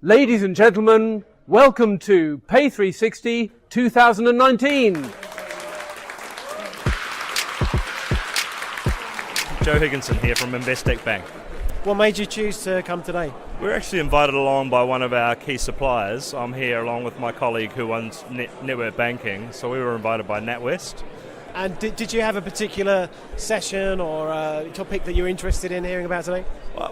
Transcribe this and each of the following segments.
Ladies and gentlemen, welcome to PAY360 2019. Joe Higginson here from Investec Bank. What made you choose to come today? We're actually invited along by one of our key suppliers. I'm here along with my colleague who runs network banking, so we were invited by NatWest. And did you have a particular session or topic that you're interested in hearing about today?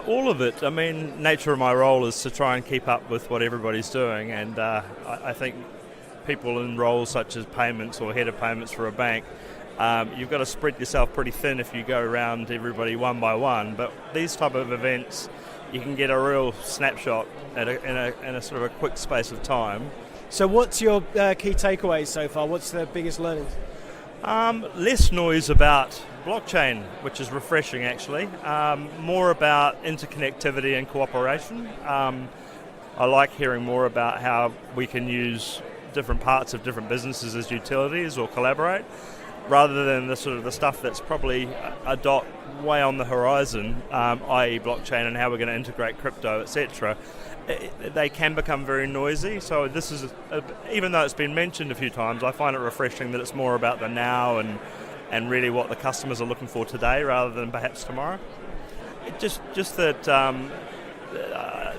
All of it. I mean, nature of my role is to try and keep up with what everybody's doing, and I think people in roles such as payments or head of payments for a bank, you've got to spread yourself pretty thin if you go around everybody one by one. But these type of events, you can get a real snapshot in a sort of a quick space of time. So what's your key takeaways so far? What's the biggest learnings? Less noise about blockchain, which is refreshing actually. More about interconnectivity and cooperation. I like hearing more about how we can use different parts of different businesses as utilities or collaborate, rather than the sort of the stuff that's probably a dot way on the horizon, i.e. blockchain and how we're going to integrate crypto, etc. They can become very noisy, so this is, even though it's been mentioned a few times, I find it refreshing that it's more about the now and really what the customers are looking for today rather than perhaps tomorrow. Just that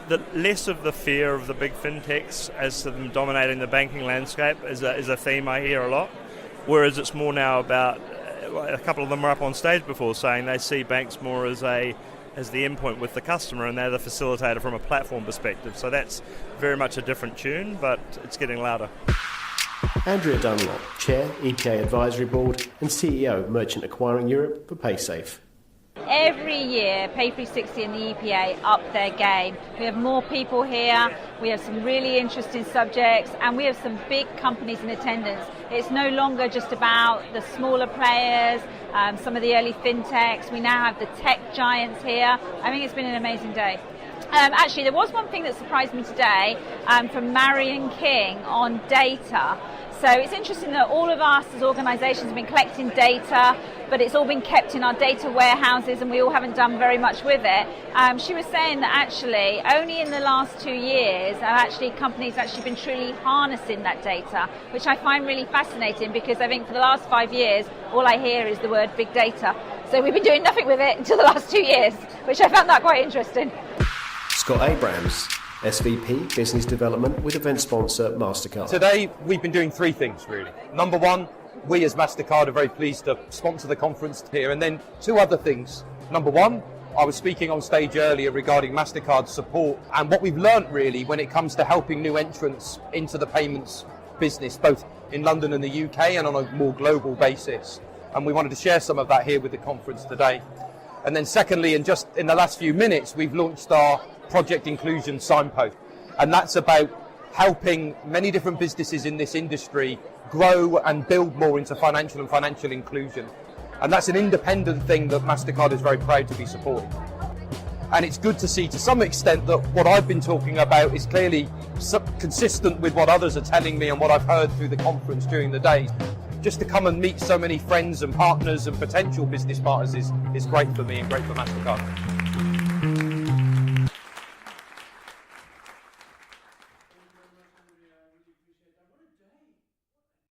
the less of the fear of the big fintechs as to them dominating the banking landscape is a theme I hear a lot, whereas it's more now about, a couple of them were up on stage before saying they see banks more as the endpoint with the customer, and they're the facilitator from a platform perspective. So that's very much a different tune, but it's getting louder. Andrea Dunlop, Chair, EPA Advisory Board and CEO, Merchant Acquiring Europe for PaySafe. Every year, PAY360 and the EPA up their game. We have more people here, we have some really interesting subjects, and we have some big companies in attendance. It's no longer just about the smaller players, some of the early fintechs. We now have the tech giants here. I think it's been an amazing day. Actually, there was one thing that surprised me today from Marion King on data. So it's interesting that all of us as organisations have been collecting data, but it's all been kept in our data warehouses and we all haven't done very much with it. She was saying that actually only in the last 2 years have companies been truly harnessing that data, which I find really fascinating because I think for the last 5 years all I hear is the word big data. So we've been doing nothing with it until the last 2 years, which I found that quite interesting. Scott Abrams, SVP Business Development with event sponsor MasterCard. Today we've been doing three things really. Number one, we as MasterCard are very pleased to sponsor the conference here, and then two other things. Number one, I was speaking on stage earlier regarding MasterCard's support and what we've learnt really when it comes to helping new entrants into the payments business, both in London and the UK and on a more global basis. And we wanted to share some of that here with the conference today. And then secondly, and just in the last few minutes, we've launched our Project Inclusion Signpost, and that's about helping many different businesses in this industry grow and build more into financial inclusion. And that's an independent thing that MasterCard is very proud to be supporting. And it's good to see to some extent that what I've been talking about is clearly consistent with what others are telling me and what I've heard through the conference during the day. Just to come and meet so many friends and partners and potential business partners is great for me and great for MasterCard.